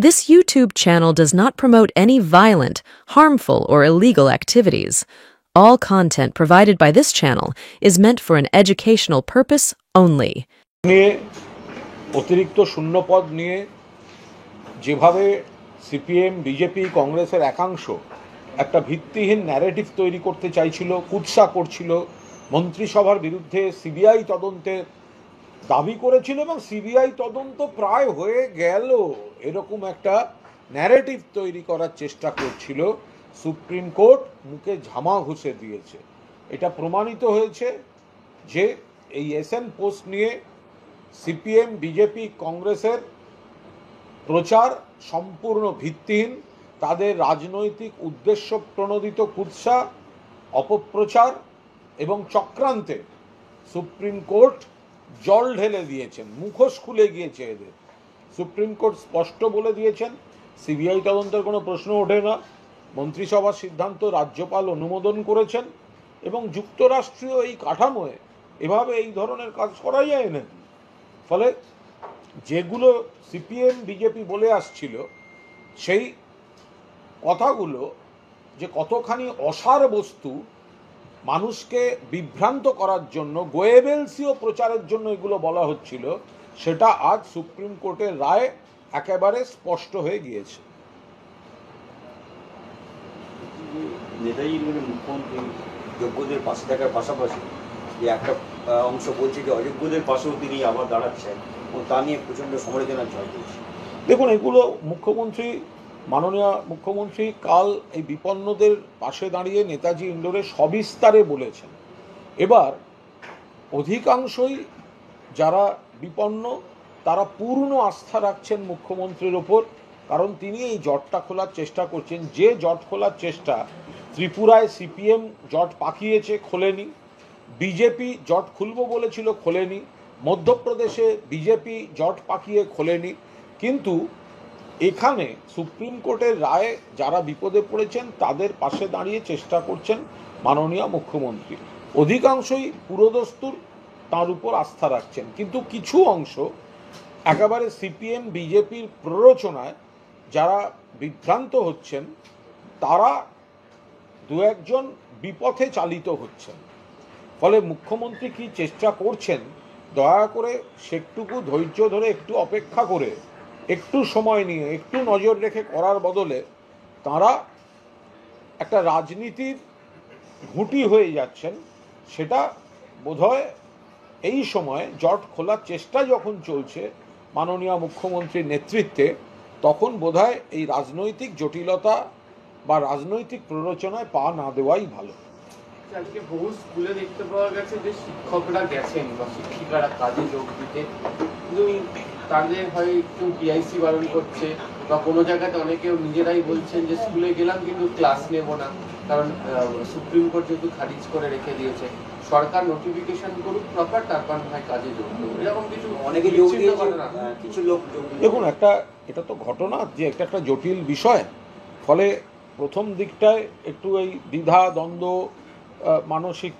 This YouTube channel does not promote any violent, harmful, or illegal activities. All content provided by this channel is meant for an educational purpose only. নিয়ে অতিরিক্ত শূন্যপদ নিয়ে যেভাবে CPM BJP কংগ্রেসের একাংশ একটা ভিত্তিহীন ন্যারেটিভ তৈরি করতে চাইছিল, কুৎসা করছিল, মন্ত্রিসভার বিরুদ্ধে সিবিআই তদন্তের দাবি করেছিল এবং সিবিআই তদন্ত প্রায় হয়ে গেল, এরকম একটা ন্যারেটিভ তৈরি করার চেষ্টা করছিল, সুপ্রিম কোর্ট মুখে ঝামা ঘষে দিয়েছে। এটা প্রমাণিত হয়েছে যে এই এসএন পোস্ট নিয়ে সিপিএম বিজেপি কংগ্রেসের প্রচার সম্পূর্ণ ভিত্তিহীন। তাদের রাজনৈতিক উদ্দেশ্য প্রণোদিত কুৎসা, অপপ্রচার এবং চক্রান্তে সুপ্রিম কোর্ট জল ঢেলে দিয়েছেন, মুখোশ খুলে গিয়েছে এদের। সুপ্রিম কোর্ট স্পষ্ট বলে দিয়েছেন সিবিআই তদন্তের কোনো প্রশ্ন ওঠে না, মন্ত্রিসভার সিদ্ধান্ত রাজ্যপাল অনুমোদন করেছেন এবং যুক্তরাষ্ট্রীয় এই কাঠামোয় এভাবে এই ধরনের কাজ করা যায় না। ফলে যেগুলো সিপিএম বিজেপি বলে আসছিল সেই কথাগুলো যে কতখানি অসার বস্তু, মানুষকে বিভ্রান্ত করার জন্য, গোয়েবেলসীয় প্রচারের জন্য এগুলো বলা হচ্ছিল, সেটা আজ সুপ্রিম কোর্টের রায় একেবারে স্পষ্ট হয়ে গিয়েছে। নেতাজি মুখ্যমন্ত্রী যোগ্যদের পাশে থাকার পাশাপাশি যে একটা অংশ বলছে যে অযোগ্যদের পাশেও তিনি আবার দাঁড়াচ্ছেন এবং তা নিয়ে প্রচণ্ড সমালোচনার ঝড় তুলছে। দেখুন, এগুলো মাননীয় মুখ্যমন্ত্রী কাল এই বিপন্নদের পাশে দাঁড়িয়ে নেতাজি ইন্ডোরে সবিস্তারে বলেছেন। এবার অধিকাংশই যারা বিপন্ন তারা পূর্ণ আস্থা রাখছেন মুখ্যমন্ত্রীর ওপর, কারণ তিনি এই জটটা খোলার চেষ্টা করছেন। যে জট খোলার চেষ্টা ত্রিপুরায় সিপিএম জট পাকিয়েছে, খোলেনি, বিজেপি জট খুলবো বলেছিল, খোলেনি, মধ্যপ্রদেশে বিজেপি জট পাকিয়ে খোলেনি, কিন্তু এখানে সুপ্রিম কোর্টের রায়ে যারা বিপদে পড়েছেন তাদের পাশে দাঁড়িয়ে চেষ্টা করছেন মাননীয় মুখ্যমন্ত্রী। অধিকাংশই পুরোদস্তুর তার উপর আস্থা রাখছেন, কিন্তু কিছু অংশ একেবারে সিপিএম বিজেপির প্ররোচনায় যারা বিভ্রান্ত হচ্ছেন, তারা দু একজন বিপথে চালিত হচ্ছেন। ফলে মুখ্যমন্ত্রী কি চেষ্টা করছেন, দয়া করে সেটুকু ধৈর্য ধরে একটু অপেক্ষা করে, একটু সময় নিয়ে, একটু নজর রেখে করার বদলে তারা একটা রাজনীতির ঘুঁটি হয়ে যাচ্ছেন। সেটা বোধহয় এই সময় জট খোলার চেষ্টা যখন চলছে মাননীয় মুখ্যমন্ত্রীর নেতৃত্বে, তখন বোধহয় এই রাজনৈতিক জটিলতা বা রাজনৈতিক প্ররোচনায় পা না দেওয়াই ভালো। আজকে বহু স্কুলে দেখতে পাওয়া গেছে যে শিক্ষকরা গেছেন বা শিক্ষিকারা কাজে যোগ দিতে, কিন্তু তাদের হয় একটু পিআইসি বারণ করছে বা কোনো জায়গাতে অনেকেও নিজেরাই বলছেন যে স্কুলে গেলাম কিন্তু ক্লাস নেব না, কারণ সুপ্রিম কোর্ট যেহেতু খারিজ করে রেখে দিয়েছে, সরকার নোটিফিকেশন করুক প্রপার, তারপর হয় কাজে যোগ দেবো, এরকম কিছু অনেকে যোগ দিয়েছে, কিছু লোক। দেখুন, এটা তো ঘটনা যে একটা জটিল বিষয়। ফলে প্রথম দিকটায় একটু এই দ্বিধা দ্বন্দ্ব, মানসিক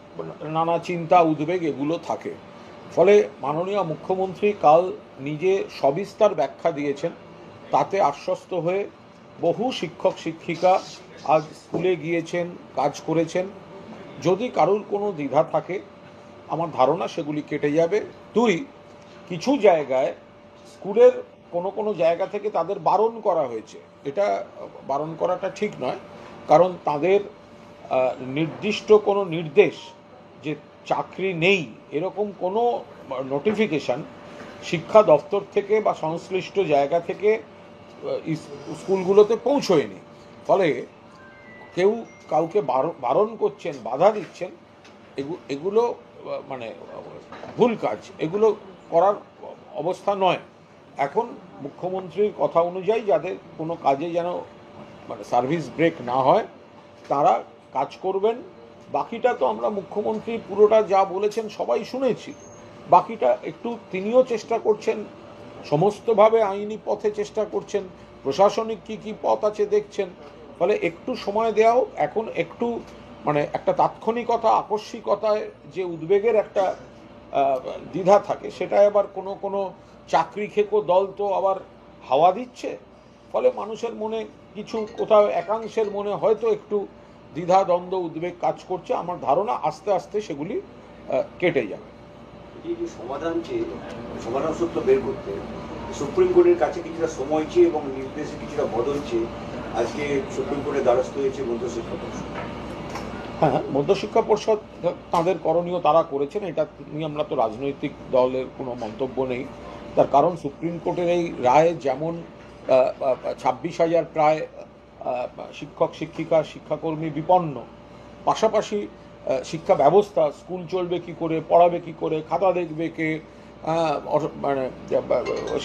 নানা চিন্তা উদ্বেগ এগুলো থাকে। ফলে মাননীয় মুখ্যমন্ত্রী কাল নিজে সবিস্তার ব্যাখ্যা দিয়েছেন, তাতে আশ্বস্ত হয়ে বহু শিক্ষক শিক্ষিকা আজ স্কুলে গিয়েছেন, কাজ করেছেন। যদি কারোর কোনো দ্বিধা থাকে, আমার ধারণা সেগুলি কেটে যাবে। দুই, কিছু জায়গায় স্কুলের কোনো জায়গা থেকে তাদের বারণ করা হয়েছে। এটা বারণ করাটা ঠিক নয়, কারণ তাদের নির্দিষ্ট কোনো নির্দেশ যে চাকরি নেই এরকম কোনো নোটিফিকেশান শিক্ষা দপ্তর থেকে বা সংশ্লিষ্ট জায়গা থেকে স্কুলগুলোতে পৌঁছয়নি। ফলে কেউ কাউকে বারণ করছেন, বাধা দিচ্ছেন, এগুলো মানে ভুল কাজ, এগুলো করার অবস্থা নয়। এখন মুখ্যমন্ত্রীর কথা অনুযায়ী যাদের কোনো কাজে যেন মানে সার্ভিস ব্রেক না হয় তারা কাজ করবেন। বাকিটা তো আমরা মুখ্যমন্ত্রী পুরোটা যা বলেছেন সবাই শুনেছি। বাকিটা একটু তিনিও চেষ্টা করছেন, সমস্তভাবে আইনি পথে চেষ্টা করছেন, প্রশাসনিক কি পথ আছে দেখছেন। ফলে একটু সময় দেওয়াও, এখন একটু মানে একটা তাৎক্ষণিকতা, আকস্মিকতায় যে উদ্বেগের একটা দ্বিধা থাকে, সেটা আবার কোনো চাকরি খেকো দল তো আবার হাওয়া দিচ্ছে। ফলে মানুষের মনে কিছু কোথাও একাংশের মনে হয়তো একটু দ্বিধা দ্বন্দ্ব উদ্বেগ কাজ করছে। আমার ধারণা আস্তে আস্তে সেগুলি কেটে যাবে। সমাধান সূত্র বের করতে সুপ্রিম কোর্টের কাছে কিছুটা সময় চেয়ে এবং নির্দেশে কিছুটা বদল চেয়ে আজকে সুপ্রিম কোর্টের দ্বারস্থ হয়েছে মধ্যশিক্ষা পর্ষদ। হ্যাঁ, মধ্যশিক্ষা পর্ষদ তাদের করণীয় তারা করেছেন, এটা নিয়ে আমরা তো রাজনৈতিক দলের কোনো মন্তব্য নেই। তার কারণ সুপ্রিম কোর্টের এই রায় যেমন 26,000 প্রায় শিক্ষক শিক্ষিকা শিক্ষাকর্মী বিপন্ন, পাশাপাশি শিক্ষা ব্যবস্থা স্কুল চলবে কি করে, পড়াবে কি করে, খাতা দেখবে কে, মানে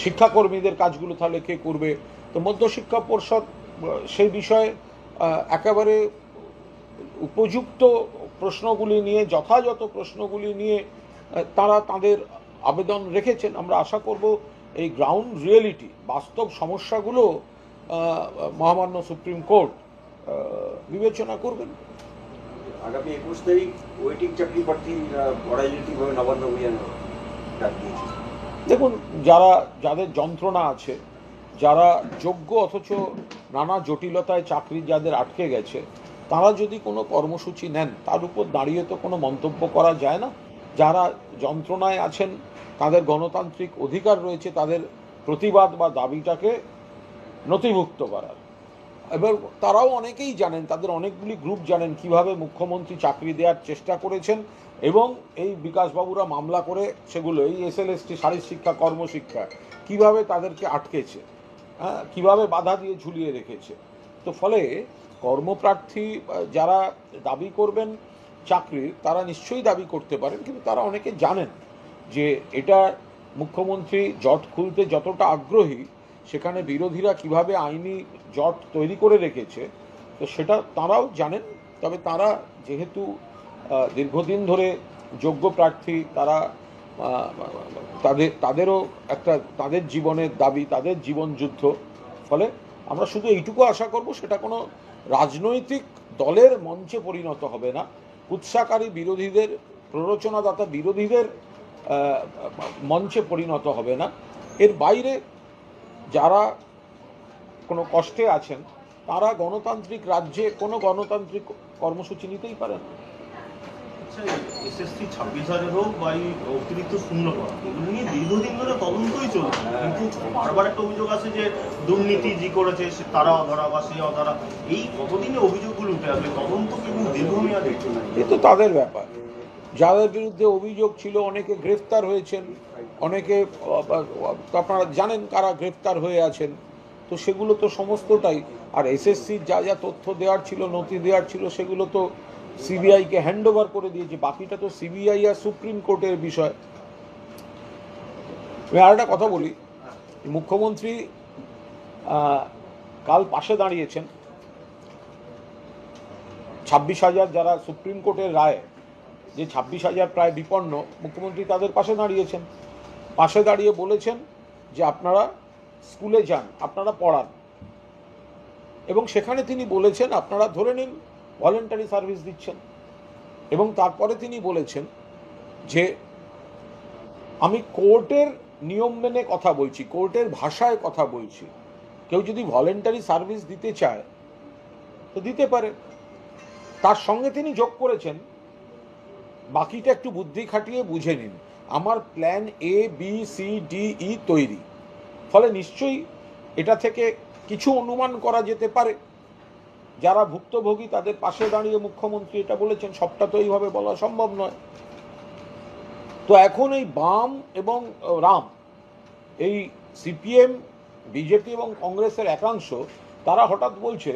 শিক্ষাকর্মীদের কাজগুলো তাহলে কে করবে। তো মধ্যশিক্ষা পর্ষদ সেই বিষয়ে একেবারে উপযুক্ত প্রশ্নগুলি নিয়ে, যথাযথ প্রশ্নগুলি নিয়ে তারা তাদের আবেদন রেখেছেন। আমরা আশা করব এই গ্রাউন্ড রিয়েলিটি, বাস্তব সমস্যাগুলো মহামান্য সুপ্রিম কোর্ট বিবেচনা করবেন। আগামী 21 তারিখ ওয়েটিং চাকরি প্রার্থী রাজনৈতিকভাবে নবান্ন অভিযানে ডাক দিয়েছে। দেখুন, যাদের যন্ত্রণা আছে, যারা যোগ্য অথচ নানা জটিলতায় চাকরি যাদের আটকে গেছে, তারা যদি কোনো কর্মসূচি নেন তার উপর দাঁড়িয়ে তো কোনো মন্তব্য করা যায় না। যারা যন্ত্রণায় আছেন তাদের গণতান্ত্রিক অধিকার রয়েছে তাদের প্রতিবাদ বা দাবিটাকে নথিভুক্ত করার। এবার তারাও অনেকেই জানেন, তাদের অনেকগুলি গ্রুপ জানেন কিভাবে মুখ্যমন্ত্রী চাকরি দেওয়ার চেষ্টা করেছেন এবং এই বিকাশবাবুরা মামলা করে সেগুলো এই SLST শারীর শিক্ষা কর্মশিক্ষা কিভাবে তাদেরকে আটকেছে, কিভাবে বাধা দিয়ে ঝুলিয়ে রেখেছে। তো ফলে কর্মপ্রার্থী যারা দাবি করবেন চাকরির, তারা নিশ্চয়ই দাবি করতে পারেন, কিন্তু তারা অনেকে জানেন যে এটা মুখ্যমন্ত্রী জট খুলতে যতটা আগ্রহী, সেখানে বিরোধীরা কিভাবে আইনি জট তৈরি করে রেখেছে, তো সেটা তারাও জানেন। তবে তারা যেহেতু দীর্ঘদিন ধরে যোগ্য প্রার্থী, তারা তাদেরও একটা তাদের জীবনের দাবি, তাদের জীবন যুদ্ধ। ফলে আমরা শুধু এইটুকু আশা করব, সেটা কোনো রাজনৈতিক দলের মঞ্চে পরিণত হবে না, উৎসাহকারী বিরোধীদের, প্ররোচনাদাতা বিরোধীদের মঞ্চে পরিণত হবে না। এর বাইরে যারা কোনো কষ্টে আছেন তারা গণতান্ত্রিক রাজ্যে কোনো গণতান্ত্রিক কর্মসূচি নিতেই পারেন। SSC 26,000 হোক বা এই অতিরিক্ত শূন্যপদ, এগুলো নিয়ে দীর্ঘদিন ধরে তদন্তই চলছে, কিন্তু বারবার একটা অভিযোগ আছে যে দুর্নীতি যে করেছে তারা অধরা বা সে অধরা। এই কতদিনে অভিযোগগুলো উঠে আসবে? তদন্ত কিন্তু দীর্ঘমেয়াদী। এ তো তাদের ব্যাপার। যাদের বিরুদ্ধে অভিযোগ ছিল অনেকে গ্রেফতার হয়েছেন, অনেকে আপনারা জানেন কারা গ্রেফতার হয়ে আছেন। তো সেগুলো তো সমস্তটাই, আর SSCর যা যা তথ্য দেওয়ার ছিল, নথি দেওয়ার ছিল, সেগুলো তো CBIকে হ্যান্ড ওভার করে দিয়েছে। বাকিটা তো CBI আর সুপ্রিম কোর্টের বিষয়। আমি আর একটা কথা বলি, মুখ্যমন্ত্রী কাল পাশে দাঁড়িয়েছেন 26,000 যারা সুপ্রিম কোর্টের রায়, যে 26,000 প্রায় বিপন্ন, মুখ্যমন্ত্রী তাদের পাশে দাঁড়িয়েছেন। পাশে দাঁড়িয়ে বলেছেন যে আপনারা স্কুলে যান, আপনারা পড়ান, এবং সেখানে তিনি বলেছেন আপনারা ধরে নিন ভলেন্টারি সার্ভিস দিচ্ছেন। এবং তারপরে তিনি বলেছেন যে আমি কোর্টের নিয়ম মেনে কথা বলছি, কোর্টের ভাষায় কথা বলছি, কেউ যদি ভলেন্টারি সার্ভিস দিতে চায় তো দিতে পারে। তার সঙ্গে তিনি যোগ করেছেন বাকিটা একটু বুদ্ধি খাটিয়ে বুঝে নিন, আমার প্ল্যান ABCDE তৈরি। ফলে নিশ্চয়ই এটা থেকে কিছু অনুমান করা যেতে পারে। যারা ভুক্তভোগী তাদের পাশে দাঁড়িয়ে মুখ্যমন্ত্রী এটা বলেছেন, সবটা তো এইভাবে বলা সম্ভব নয়। তো এখন এই বাম এবং রাম, এই CPM, BJP এবং কংগ্রেসের একাংশ, তারা হঠাৎ বলছে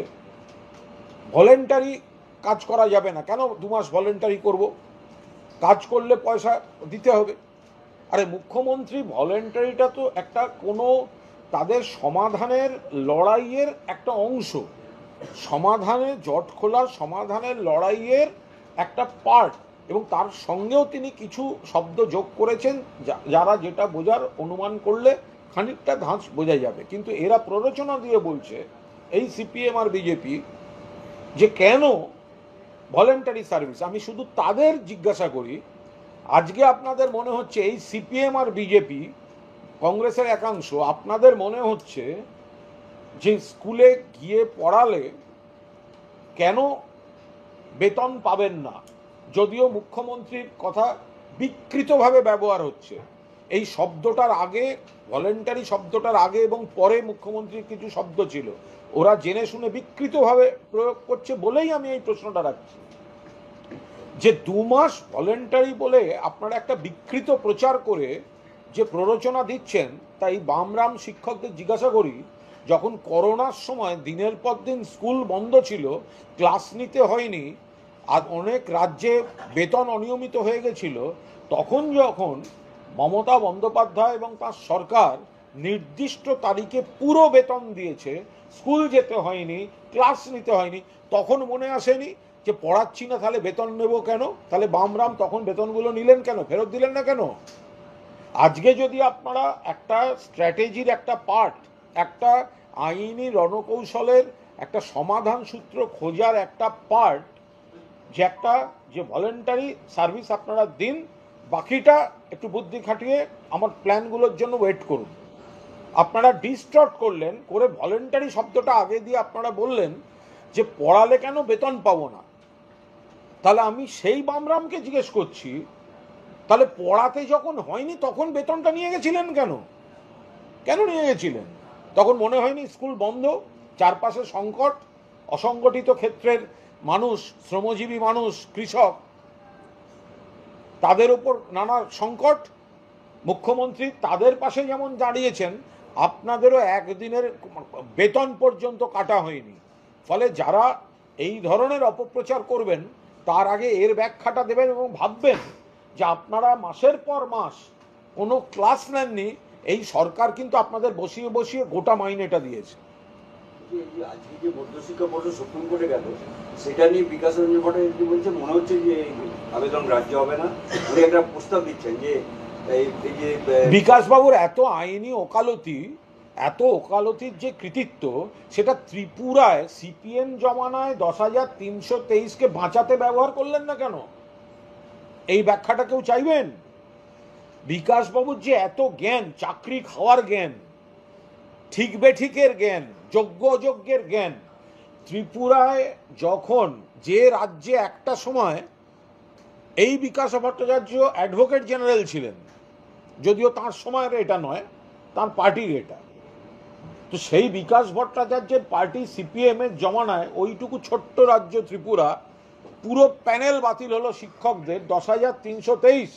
ভলেন্টারি কাজ করা যাবে না। কেন 2 মাস ভলেন্টারি করব? কাজ করলে পয়সা দিতে হবে। আরে মুখ্যমন্ত্রী, ভলেন্টারিটা তো একটা কোনো তাদের সমাধানের লড়াইয়ের একটা অংশ, সমাধানের জট খোলার সমাধানের লড়াইয়ের একটা পার্ট, এবং তার সঙ্গেও তিনি কিছু শব্দ যোগ করেছেন যারা যেটা বোঝার অনুমান করলে খানিকটা ধাঁচ বোঝা যাবে। কিন্তু এরা প্ররোচনা দিয়ে বলছে, এই CPM আর BJP, যে কেন ভলেন্টারি সার্ভিস। আমি শুধু তাদের জিজ্ঞাসা করি, আজকে আপনাদের মনে হচ্ছে এই CPM আর BJP, কংগ্রেসের একাংশ, আপনাদের মনে হচ্ছে যে স্কুলে গিয়ে পড়ালে কেন বেতন পাবেন না, যদিও মুখ্যমন্ত্রীর কথা বিকৃতভাবে ব্যবহার হচ্ছে। এই শব্দটার আগে, ভলেন্টারি শব্দটার আগে এবং পরে মুখ্যমন্ত্রীর কিছু শব্দ ছিল, ওরা জেনে শুনে বিকৃতভাবে প্রয়োগ করছে বলেই আমি এই প্রশ্নটা রাখছি। যে 2 মাস ভলেন্টারি বলে আপনারা একটা বিকৃত প্রচার করে যে প্ররোচনা দিচ্ছেন, তাই বামরাম শিক্ষকদের জিজ্ঞাসা করি, যখন করোনার সময় দিনের পর দিন স্কুল বন্ধ ছিল, ক্লাস নিতে হয়নি, আর অনেক রাজ্যে বেতন অনিয়মিত হয়ে গেছিল, তখন যখন মমতা বন্দ্যোপাধ্যায় এবং তার সরকার নির্দিষ্ট তারিখে পুরো বেতন দিয়েছে, স্কুল যেতে হয়নি, ক্লাস নিতে হয়নি, তখন মনে আসেনি যে পড়াচ্ছি না তাহলে বেতন নেব কেন? তাহলে বামরাম তখন বেতনগুলো নিলেন কেন, ফেরত দিলেন না কেন? আজকে যদি আপনারা একটা স্ট্র্যাটেজির একটা পার্ট, একটা আইনি রণকৌশলের একটা সমাধান সূত্র খোঁজার একটা পার্ট, যে একটা যে ভলেন্টারি সার্ভিস আপনারা দিন, বাকিটা একটু বুদ্ধি খাটিয়ে আমার প্ল্যানগুলোর জন্য ওয়েট করুন। আপনারা ডিস্টর্ট করলেন করে ভলেন্টারি শব্দটা আগে দিয়ে আপনারা বললেন যে পড়ালে কেন বেতন পাবো না। তাহলে আমি সেই বামরামকে জিজ্ঞেস করছি, তাহলে পড়াতে যখন হয়নি তখন বেতনটা নিয়ে গেছিলেন কেন? কেন নিয়ে গেছিলেন? তখন মনে হয়নি স্কুল বন্ধ, চারপাশে সংকট, অসংগঠিত ক্ষেত্রের মানুষ, শ্রমজীবী মানুষ, কৃষক, তাদের উপর নানা সংকট, মুখ্যমন্ত্রী তাদের পাশে যেমন দাঁড়িয়েছেন, আপনাদেরও একদিনের বেতন পর্যন্ত কাটা হয়নি। ফলে যারা এই ধরনের অপপ্রচার করবেন তার আগে এর ব্যাখ্যাটা দেবেন এবং ভাববেন যে আপনারা মাসের পর মাস কোনো ক্লাস নেননি, এই সরকার কিন্তু আপনাদের বসিয়ে বসিয়ে গোটা মাইনেটা দিয়েছে। আজকে যে মধ্যশিক্ষা বোর্ড সুপ্রিম কোর্টে গেল, সেটা নিয়ে বিকাশ রঞ্জন ভট্টাচার্য বলছে মনে হচ্ছে যে আবেদন গ্রাহ্য হবে না। উনি একটা প্রস্তাব দিচ্ছেন যে বিকাশবাবুর এত আইনি ওকালতি, এত ওকালতির যে কৃতিত্ব, সেটা ত্রিপুরায় সিপিএম জমানায় 10,323কে বাঁচাতে ব্যবহার করলেন না কেন? এই ব্যাখ্যাটা কেউ চাইবেন? বিকাশবাবুর যে এত জ্ঞান, চাকরি খাওয়ার জ্ঞান, ঠিক বেঠিকের জ্ঞান, যোগ্য অযোগ্যের জ্ঞান, ত্রিপুরায় যখন যে রাজ্যে একটা সময় এই বিকাশ ভট্টাচার্য অ্যাডভোকেট জেনারেল ছিলেন, যদিও তার সময়ের এটা নয়, তার পার্টির এটা, তো সেই বিকাশ ভট্টাচার্যের পার্টি সিপিএম এর জমানায় ওইটুকু ছোট্ট রাজ্য ত্রিপুরা পুরো প্যানেল বাতিল হলো শিক্ষকদের 10,323।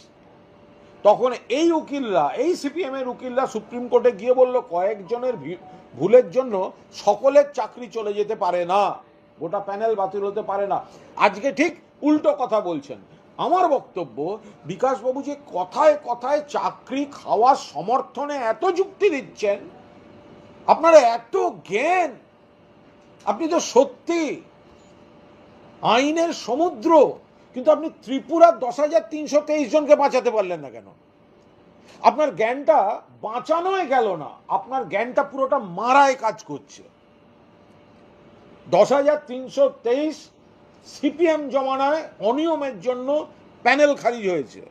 তখন এই উকিলরা, এই সিপিএম এর উকিলরা সুপ্রিম কোর্টে গিয়ে বলল কয়েকজনের ভুলের জন্য সকলের চাকরি চলে যেতে পারে না, গোটা প্যানেল বাতিল হতে পারে না। আজকে ঠিক উল্টো কথা বলছেন। আমার বক্তব্য, বিকাশবাবু যে কথায় কথায় চাকরি খাওয়ার সমর্থনে এত যুক্তি দিচ্ছেন, আপনার এত জ্ঞান, আপনি তো সত্যি আইনের সমুদ্র, কিন্তু আপনি ত্রিপুরার 10,323 জনকে বাঁচাতে পারলেন না কেন? আপনার জ্ঞানটা বাঁচানোই গেল না, আপনার জ্ঞানটা পুরোটা মারায় কাজ করছে। 10,323 সিপিএম জমানায় অনিয়মের জন্য প্যানেল খারিজ হয়েছে,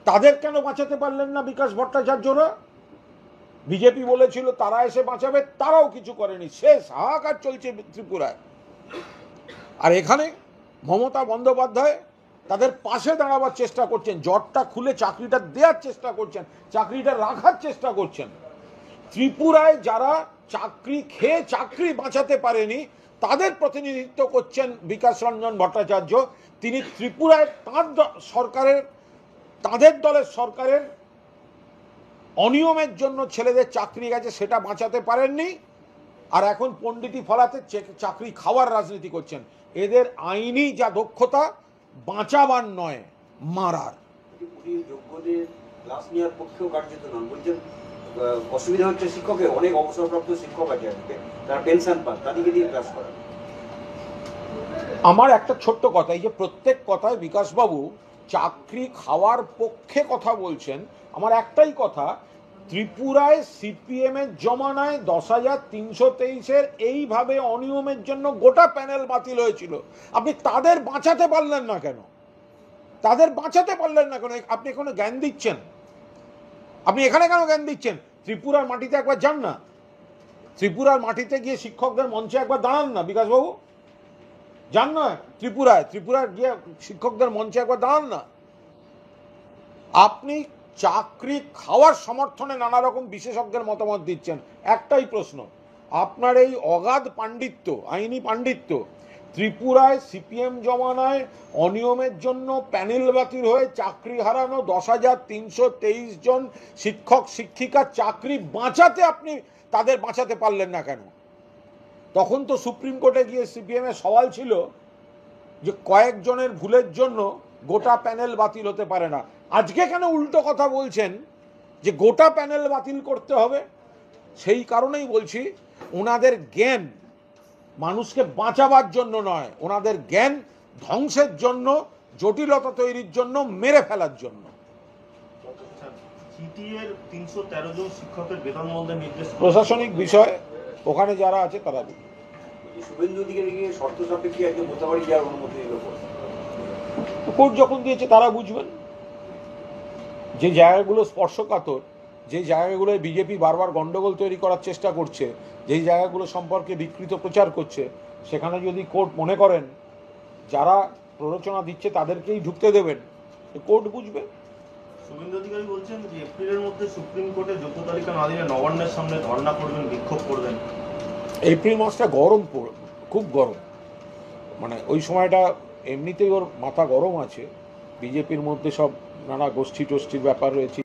তাদের কেন বাঁচাতে পারলেন না বিকাশ ভট্টাচার্যরা? বিজেপি বলেছিল তারা এসে বাঁচাবে, তারাও কিছু করেনি, শেষ হাহাকার চলছে ত্রিপুরায়। আর এখানে মমতা বন্দ্যোপাধ্যায় তাদের পাশে দাঁড়াবার চেষ্টা করছেন, জটটা খুলে চাকরিটা দেওয়ার চেষ্টা করছেন, চাকরিটা রাখার চেষ্টা করছেন। ত্রিপুরায় যারা চাকরি খেয়ে চাকরি বাঁচাতে পারেনি তাদের প্রতিনিধিত্ব করছেন বিকাশ রঞ্জন ভট্টাচার্য। তিনি ত্রিপুরায় তাঁর সরকারের, তাঁদের দলের সরকারের অনিয়মের জন্য ছেলেদের চাকরি গেছে সেটা বাঁচাতে পারেননি, আর এখন পণ্ডিতি ফলাতে চাকরি খাওয়ার রাজনীতি করছেন। এদের আইনি যা দক্ষতা, বাঁচাবার নয়, মারার। যোগ্যদের ক্লাস নেওয়ার পক্ষেও কার্যত নন, বলছেন অসুবিধা হচ্ছে শিক্ষকের, অনেক অবসরপ্রাপ্ত শিক্ষক আছে আজকে, তারা পেনশন পান, তাদেরকে দিয়ে ক্লাস করা। আমার একটা ছোট্ট কথা, এই যে প্রত্যেক কথায় বিকাশবাবু চাকরি খাওয়ার পক্ষে কথা বলছেন, আমার একটাই কথা, ত্রিপুরায় সিপিএম এর জমানায় 10,323-এর এইভাবে অনিয়মের জন্য গোটা প্যানেল বাতিল হয়েছিল, আপনি তাদের বাঁচাতে পারলেন না কেন? তাদের বাঁচাতে পারলেন না কেন? আপনি এখানে জ্ঞান দিচ্ছেন, আপনি এখানে কেন জ্ঞান দিচ্ছেন? ত্রিপুরার মাটিতে একবার যান না, ত্রিপুরার মাটিতে গিয়ে শিক্ষকদের মঞ্চে একবার দাঁড়ান না বিকাশবাবু, যান না ত্রিপুরায় গিয়ে শিক্ষকদের মঞ্চে একবার দাঁড়ান না। আপনি চাকরি খাওয়ার সমর্থনে নানা রকম বিশেষজ্ঞের মতামত দিচ্ছেন। একটাই প্রশ্ন, আপনার এই অগাধ পাণ্ডিত্য, আইনি পাণ্ডিত্য, ত্রিপুরায় সিপিএম জমানায় অনিয়মের জন্য প্যানেল বাতিল হয়ে চাকরি হারানো 10,323 জন শিক্ষক শিক্ষিকার চাকরি বাঁচাতে আপনি তাদের বাঁচাতে পারলেন না কেন? তখন তো সুপ্রিম কোর্টে গিয়ে সিপিএমের সওয়াল ছিল যে কয়েকজনের ভুলের জন্য গোটা প্যানেল বাতিল হতে পারে না। আজকে কেন উল্টো কথা বলছেন যে গোটা প্যানেল বাতিল করতে হবে? সেই কারণেই বলছি, ওনাদের জ্ঞান মানুষকে বাঁচাবার জন্য নয়, ওনাদের জ্ঞান ধ্বংসের জন্য, জটিলতা তৈরির জন্য, মেরে ফেলার জন্য। সিটিএর 313 জন শিক্ষকের বেতন মন্দের নির্দেশ প্রশাসনিক বিষয়, ওখানে যারা আছে তারা বুঝবে। শুভেন্দু অধিকারীকে শর্ত সাপেক্ষে একজন মোতাবাড়ি যাওয়ার অনুমতি দিল কোর্ট যখন দিয়েছে তারা বুঝবেন। যে জায়গাগুলো স্পর্শকাতর, যে জায়গাগুলোয় বিজেপি বারবার গন্ডগোল তৈরি করার চেষ্টা করছে, যেই জায়গাগুলো সম্পর্কে বিকৃত প্রচার করছে, সেখানে যদি কোর্ট মনে করেন যারা প্ররোচনা দিচ্ছে তাদেরকেই ঢুকতে দেবেন, কোর্ট বুঝবে। শুভেন্দু অধিকারী বলছেন যে এপ্রিলের মধ্যে সুপ্রিম কোর্টে যোগ্য তালিকা না দিলে নবান্নের সামনে ধর্ণা করবেন, বিক্ষোভ করবেন। এপ্রিল মাসটা গরম, খুব গরম, মানে ওই সময়টা এমনিতেই ওর মাথা গরম আছে। বিজেপির মধ্যে সব নানা গোষ্ঠী টোষ্ঠীর ব্যাপার রয়েছে।